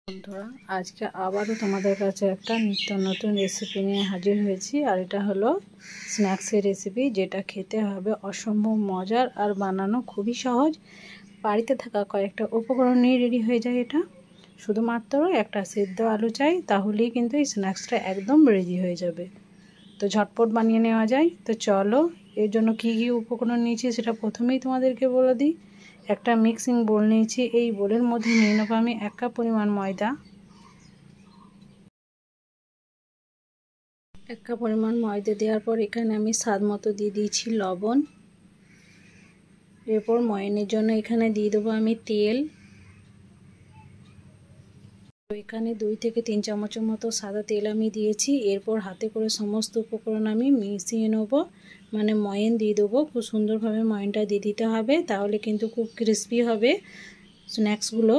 বন্ধুরা, আজকে আবারও তোমাদের কাছে একটা নিত্য নতুন রেসিপি নিয়ে হাজির হয়েছি। আর এটা হলো স্ন্যাক্সের রেসিপি, যেটা খেতে হবে অসম্ভব মজার আর বানানো খুবই সহজ। বাড়িতে থাকা কয়েকটা উপকরণ নিয়ে রেডি হয়ে যায় এটা। শুধুমাত্র একটা সিদ্ধ আলু চাই, তাহলেই কিন্তু এই স্ন্যাক্সটা একদম রেডি হয়ে যাবে। তো ঝটপট বানিয়ে নেওয়া যায়। তো চলো, এর জন্য কী কী উপকরণ নিয়েছি সেটা প্রথমেই তোমাদেরকে বলে দিই। একটা মিক্সিং বোল নিয়েছি। এই বোলের মধ্যে নিয়ে নেবো আমি 1 কাপ পরিমাণ ময়দা। 1 কাপ পরিমাণ ময়দা দেওয়ার পর এখানে আমি স্বাদ মতো দিয়ে দিয়েছি লবণ। এরপর ময়ানের জন্য এখানে দিয়ে দেবো আমি তেল। এখানে 2 থেকে 3 চামচের মতো সাদা তেল আমি দিয়েছি। এরপর হাতে করে সমস্ত উপকরণ আমি মিশিয়ে নেব, মানে ময়ান দিয়ে দেবো। খুব সুন্দরভাবে ময়ানটা দিয়ে দিতে হবে, তাহলে কিন্তু খুব ক্রিস্পি হবে স্ন্যাক্সগুলো।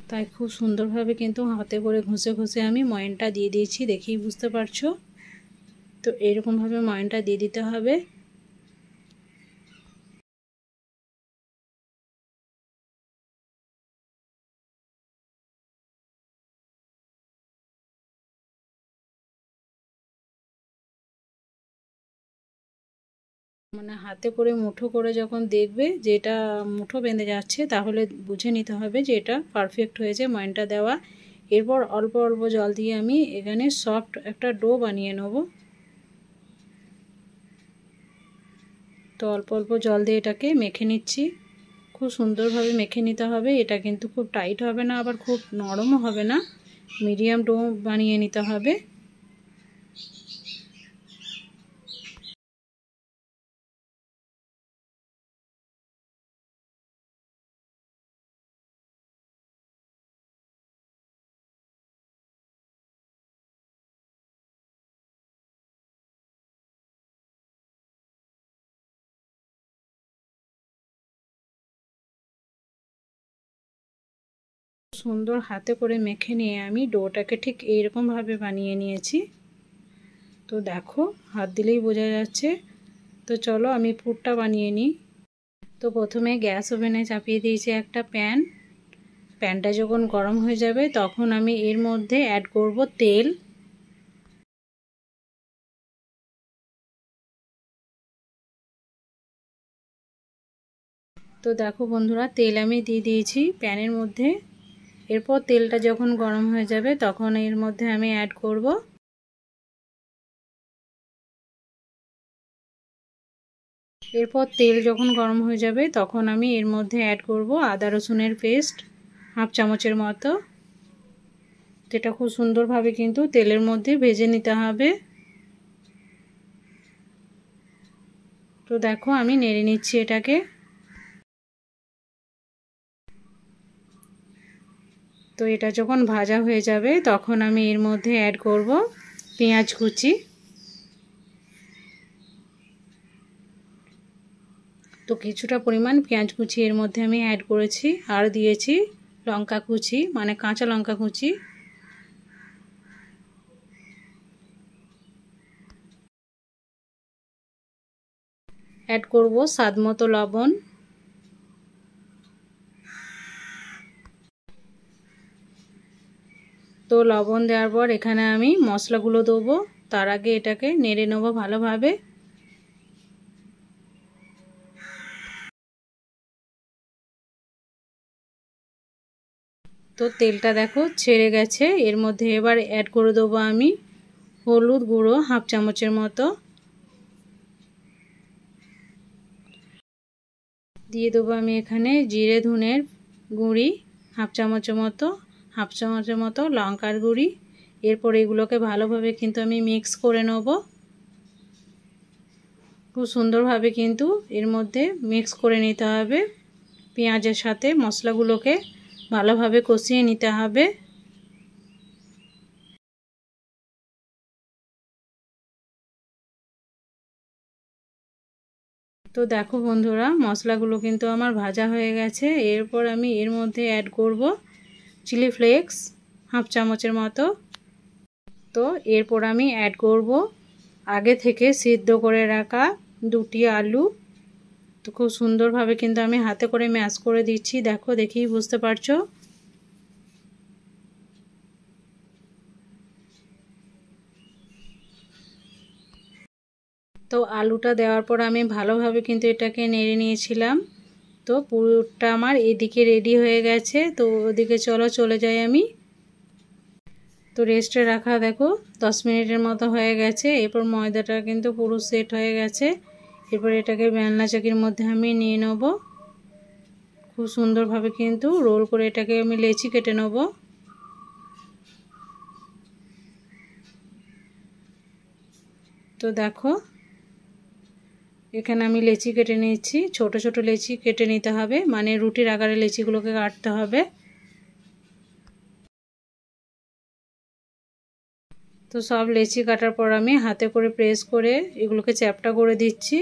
তাই খুব সুন্দরভাবে কিন্তু হাতে করে ঘষে ঘষে আমি ময়ানটা দিয়ে দিয়েছি, দেখেই বুঝতে পারছো। তো এরকমভাবে ময়ানটা দিয়ে দিতে হবে। মানে হাতে করে মুঠো করে যখন দেখবে যে এটা মুঠো বেঁধে যাচ্ছে, তাহলে বুঝে নিতে হবে যে এটা পারফেক্ট হয়েছে ময়ানটা দেওয়া। এরপর অল্প অল্প জল দিয়ে আমি এখানে সফট একটা ডো বানিয়ে নেব। তো অল্প অল্প জল দিয়ে এটাকে মেখে নিচ্ছি। খুব সুন্দরভাবে মেখে নিতে হবে। এটা কিন্তু খুব টাইট হবে না, আবার খুব নরমও হবে না, মিডিয়াম ডো বানিয়ে নিতে হবে। সুন্দর হাতে করে মেখে নিয়ে আমি ডোটাকে ঠিক এইরকমভাবে বানিয়ে নিয়েছি। তো দেখো, হাত দিলেই বোঝা যাচ্ছে। তো চলো আমি পুরটা বানিয়ে নিই। তো প্রথমে গ্যাস ওভেনে চাপিয়ে দিয়েছি একটা প্যান। প্যানটা যখন গরম হয়ে যাবে, তখন আমি এর মধ্যে অ্যাড করব তেল। তো দেখো বন্ধুরা, তেল আমি দিয়ে দিয়েছি প্যানের মধ্যে। এরপর তেলটা যখন গরম হয়ে যাবে, তখন এর মধ্যে আমি অ্যাড করব এরপর তেল যখন গরম হয়ে যাবে, তখন আমি এর মধ্যে অ্যাড করব আদা রসুনের পেস্ট 1/2 চামচের মতো। যেটা খুব সুন্দরভাবে কিন্তু তেলের মধ্যে ভেজে নিতে হবে। তো দেখো, আমি নেড়ে নিচ্ছি এটাকে। তো এটা যখন ভাজা হয়ে যাবে, তখন আমি এর মধ্যে অ্যাড করব পেঁয়াজ কুচি। তো কিছুটা পরিমাণ পেঁয়াজ কুচি এর মধ্যে আমি অ্যাড করেছি, আর দিয়েছি লঙ্কা কুচি, মানে কাঁচা লঙ্কা কুচি। অ্যাড করব স্বাদ মতো লবণ। তো লবণ দেওয়ার পর এখানে আমি মশলাগুলো দেবো। তার আগে এটাকে নেড়ে নেবো ভালোভাবে। তো তেলটা দেখো ছেড়ে গেছে। এর মধ্যে এবার অ্যাড করে দেবো আমি হলুদ গুঁড়ো 1/2 চামচের মতো। দিয়ে দেবো আমি এখানে জিরে ধনের গুঁড়ি 1/2 চামচের মতো, 1/2 চামচের মতো লঙ্কার গুঁড়ি। এরপর এগুলোকে ভালোভাবে কিন্তু আমি মিক্স করে নেব। খুব সুন্দরভাবে কিন্তু এর মধ্যে মিক্স করে নিতে হবে। পেঁয়াজের সাথে মশলাগুলোকে ভালোভাবে কষিয়ে নিতে হবে। তো দেখো বন্ধুরা, মশলাগুলো কিন্তু আমার ভাজা হয়ে গেছে। এরপর আমি এর মধ্যে অ্যাড করব চিলি ফ্লেক্স 1/2 চামচের মতো। তো এরপর আমি অ্যাড করব আগে থেকে সিদ্ধ করে রাখা 2টি আলু। তো খুব সুন্দরভাবে কিন্তু আমি হাতে করে ম্যাশ করে দিচ্ছি। দেখো, দেখেই বুঝতে পারছো। তো আলুটা দেওয়ার পর আমি ভালোভাবে কিন্তু এটাকে নেড়ে নিয়েছিলাম। তো পুরটা আমার এদিকে রেডি হয়ে গেছে। তো ওদিকে চলে যাই আমি। তো রেস্টে রাখা দেখো 10 মিনিটের মতো হয়ে গেছে। এরপর ময়দাটা কিন্তু পুরো সেট হয়ে গেছে। এরপর এটাকে বেলনা চাকির মধ্যে আমি নিয়ে নেব। খুব সুন্দরভাবে কিন্তু রোল করে এটাকে আমি লেচি কেটে নেব। তো দেখো এখানে আমি লেচি কেটে নিয়েছি। ছোট ছোট লেচি কেটে নিতে হবে, মানে রুটির আকারে লেচিগুলোকে কাটতে হবে। তো সব লেচি কাটার পর আমি হাতে করে প্রেস করে এগুলোকে চ্যাপটা করে দিচ্ছি।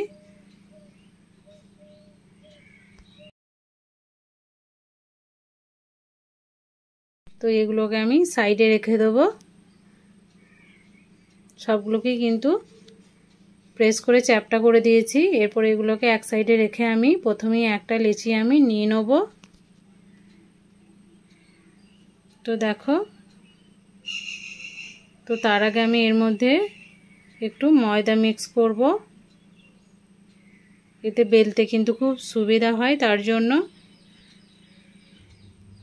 তো এগুলোকে আমি সাইডে রেখে দেবো। সবগুলোকেই কিন্তু প্রেস করে চ্যাপটা করে দিয়েছি। এরপর এগুলোকে এক সাইডে রেখে আমি প্রথমেই একটা লেচি আমি নিয়ে নেব। তো দেখো, তো তার আগে আমি এর মধ্যে একটু ময়দা মিক্স করব। এতে বেলতে কিন্তু খুব সুবিধা হয়, তার জন্য।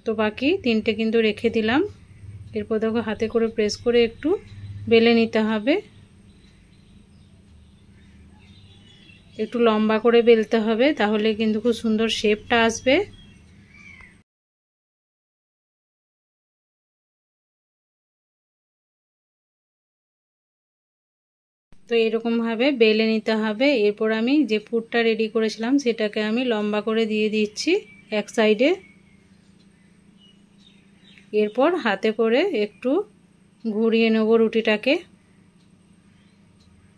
তো বাকি তিনটে কিন্তু রেখে দিলাম। এরপর দেখো হাতে করে প্রেস করে একটু বেলে নিতে হবে। একটু লম্বা করে বেলতে হবে, তাহলে কিন্তু খুব সুন্দর শেপটা আসবে। তো এরকমভাবে বেলে নিতে হবে। এরপর আমি যে পুরটা রেডি করেছিলাম সেটাকে আমি লম্বা করে দিয়ে দিচ্ছি এক সাইডে। এরপর হাতে করে একটু ঘুরিয়ে নেব রুটিটাকে,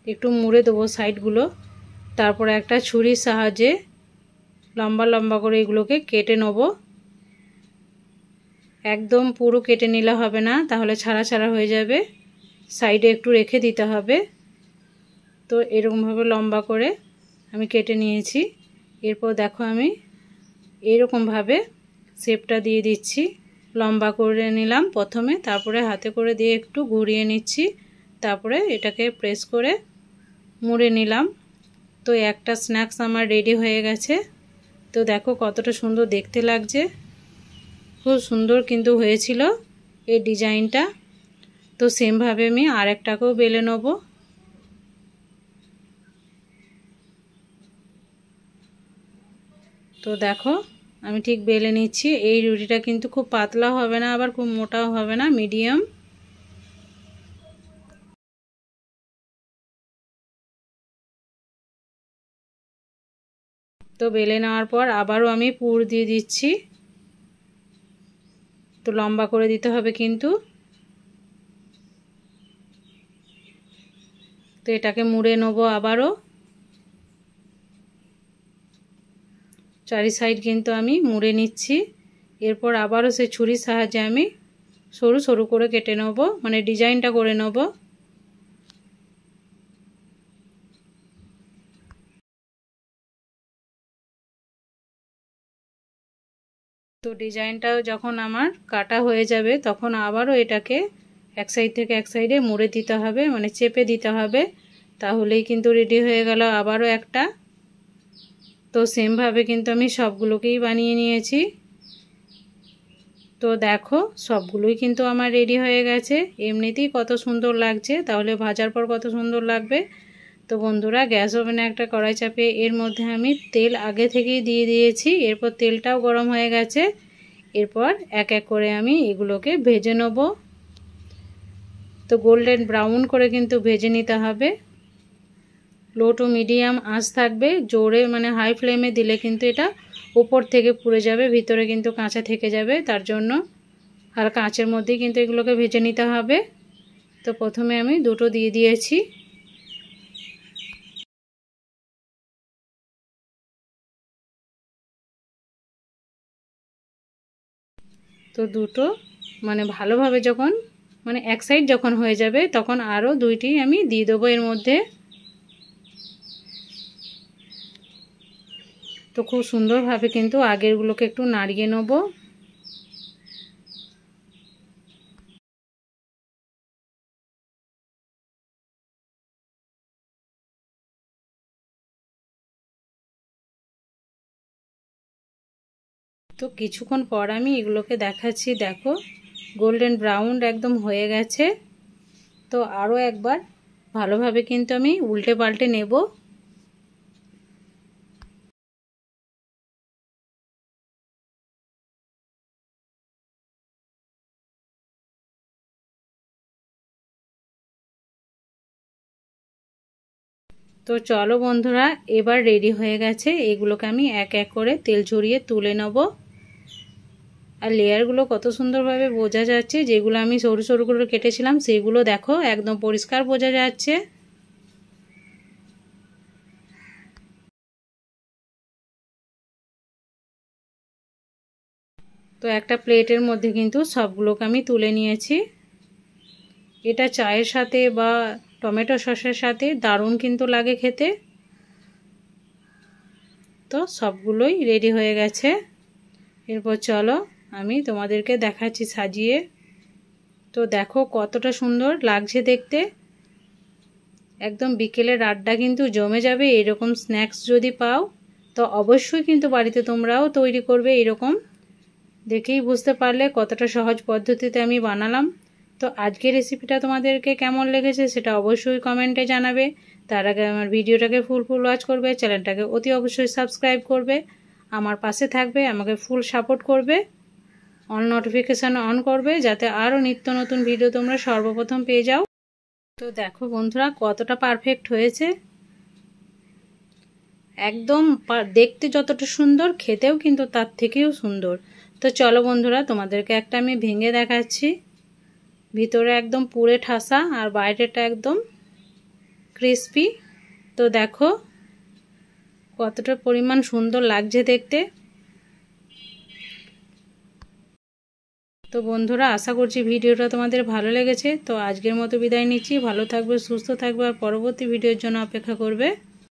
একটু মুড়ে দেবো সাইডগুলো। তারপর একটা ছুরির সাহায্যে লম্বা লম্বা করে এগুলোকে কেটে নেব। একদম পুরো কেটে নিলে হবে না, তাহলে ছাড়া ছাড়া হয়ে যাবে। সাইডে একটু রেখে দিতে হবে। তো এরকমভাবে লম্বা করে আমি কেটে নিয়েছি। এরপর দেখো আমি এরকমভাবে শেপটা দিয়ে দিচ্ছি। লম্বা করে নিলাম প্রথমে, তারপরে হাতে করে দিয়ে একটু ঘুরিয়ে নিচ্ছি, তারপরে এটাকে প্রেস করে মুড়ে নিলাম। তো একটা স্ন্যাক্স আমার রেডি হয়ে গেছে। তো দেখো কতটা সুন্দর দেখতে লাগছে, খুব সুন্দর কিন্তু হয়েছিল এই ডিজাইনটা। তো সেমভাবে আমি আরেকটাকেও বেলে নেব। তো দেখো আমি ঠিক বেলে নিচ্ছি। এই রুটিটা কিন্তু খুব পাতলা হবে না, আবার খুব মোটাও হবে না, মিডিয়াম। তো বেলে নেওয়ার পর আবারও আমি পুর দিয়ে দিচ্ছি। তো লম্বা করে দিতে হবে কিন্তু। তো এটাকে মুড়ে নেব আবারও। চারি সাইড কিন্তু আমি মুড়ে নিচ্ছি। এরপর আবারও সেই ছুরির সাহায্যে আমি সরু সরু করে কেটে নেব, মানে ডিজাইনটা করে নেব। তো ডিজাইনটাও যখন আমার কাটা হয়ে যাবে তখন আবারও এটাকে এক সাইড থেকে এক সাইডে মুড়ে দিতে হবে, মানে চেপে দিতে হবে। তাহলেই কিন্তু রেডি হয়ে গেল আবারও একটা। তো সেমভাবে কিন্তু আমি সবগুলোকেই বানিয়ে নিয়েছি। তো দেখো সবগুলোই কিন্তু আমার রেডি হয়ে গেছে। এমনিতেই কত সুন্দর লাগছে, তাহলে ভাজার পর কত সুন্দর লাগবে। তো বন্ধুরা, গ্যাস ওভেনে একটা কড়াই চাপিয়ে এর মধ্যে আমি তেল আগে থেকেই দিয়ে দিয়েছি। এরপর তেলটাও গরম হয়ে গেছে। এরপর এক এক করে আমি এগুলোকে ভেজে নেব। তো গোল্ডেন ব্রাউন করে কিন্তু ভেজে নিতে হবে। লো টু মিডিয়াম আঁচ থাকবে। জোরে মানে হাই ফ্লেমে দিলে কিন্তু এটা উপর থেকে পুড়ে যাবে, ভিতরে কিন্তু কাঁচা থেকে যাবে। তার জন্য হালকা আঁচের মধ্যেই কিন্তু এগুলোকে ভেজে নিতে হবে। তো প্রথমে আমি দুটো দিয়ে দিয়েছি। তো দুটো মানে ভালোভাবে যখন মানে এক সাইড যখন হয়ে যাবে তখন আরও দুইটি আমি দিয়ে দেবো এর মধ্যে। তো খুব সুন্দরভাবে কিন্তু আগেরগুলোকে একটু নাড়িয়ে নেব। তো কিছুক্ষণ পর আমি এগুলোকে দেখাচ্ছি। দেখো গোল্ডেন ব্রাউন একদম হয়ে গেছে। তো আরও একবার ভালোভাবে কিন্তু আমি উল্টে পাল্টে নেব। তো চলো বন্ধুরা, এবার রেডি হয়ে গেছে। এগুলোকে আমি এক এক করে তেল ঝরিয়ে তুলে নেব। আর লেয়ারগুলো কত সুন্দরভাবে বোঝা যাচ্ছে। যেগুলো আমি সরু সরু করে কেটেছিলাম সেগুলো দেখো একদম পরিষ্কার বোঝা যাচ্ছে। তো একটা প্লেটের মধ্যে কিন্তু সবগুলোকে আমি তুলে নিয়েছি। এটা চায়ের সাথে বা টমেটো সসের সাথে দারুণ কিন্তু লাগে খেতে। তো সবগুলোই রেডি হয়ে গেছে। এরপর চলো আমি তোমাদেরকে দেখাচ্ছি সাজিয়ে। তো দেখো কতটা সুন্দর লাগছে দেখতে। একদম বিকেলের আড্ডা কিন্তু জমে যাবে এরকম স্ন্যাক্স যদি পাও। তো অবশ্যই কিন্তু বাড়িতে তোমরাও তৈরি করবে এরকম। দেখেই বুঝতে পারলে কতটা সহজ পদ্ধতিতে আমি বানালাম। তো আজকের রেসিপিটা তোমাদেরকে কেমন লেগেছে সেটা অবশ্যই কমেন্টে জানাবে। তার আগে আমার ভিডিওটাকে ফুল ওয়াচ করবে, চ্যানেলটাকে অতি অবশ্যই সাবস্ক্রাইব করবে, আমার পাশে থাকবে, আমাকে ফুল সাপোর্ট করবে, অল নোটিফিকেশান অন করবে যাতে আরও নিত্য নতুন ভিডিও তোমরা সর্বপ্রথম পেয়ে যাও। তো দেখো বন্ধুরা কতটা পারফেক্ট হয়েছে। একদম দেখতে যতটা সুন্দর খেতেও কিন্তু তার থেকেও সুন্দর। তো চলো বন্ধুরা তোমাদেরকে একটা আমি ভেঙে দেখাচ্ছি। ভিতরে একদম পুরে ঠাসা আর বাইরেটা একদম ক্রিস্পি। তো দেখো কতটা পরিমাণ সুন্দর লাগছে দেখতে। তো বন্ধুরা আশা করছি ভিডিওটা তোমাদের ভালো লেগেছে। তো আজকের মতো বিদায় নিচ্ছি। ভালো থাকবে, সুস্থ থাকবে আর পরবর্তী ভিডিওর জন্য অপেক্ষা করবে।